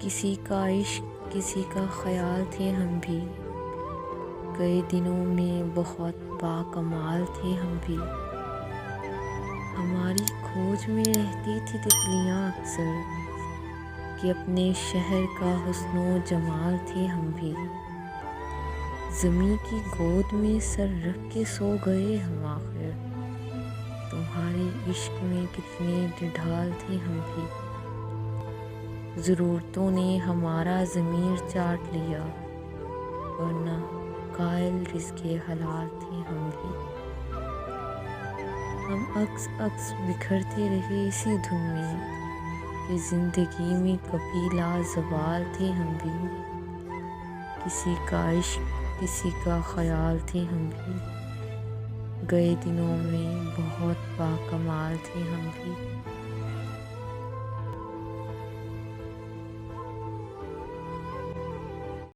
किसी का इश्क किसी का ख्याल थे हम भी, गए दिनों में बहुत बाकमाल थे हम भी। हमारी खोज में रहती थी तितलियाँ अक्सर, कि अपने शहर का हुस्नो जमाल थे हम भी। ज़मीं की गोद में सर रख के सो गए हम आखिर, तुम्हारे इश्क में कितने निढाल थे हम भी। ज़रूरतों ने हमारा ज़मीर चाट लिया, वरना कायल रिज़्क़े हलाल थे हम भी। हम अक्स बिखरते रहे इसी धुन में, कि ज़िंदगी में कभी लाज़वाल थे हम भी। किसी का इश्क किसी का ख्याल थे हम भी, गए दिनों में बहुत बाकमाल थे हम भी।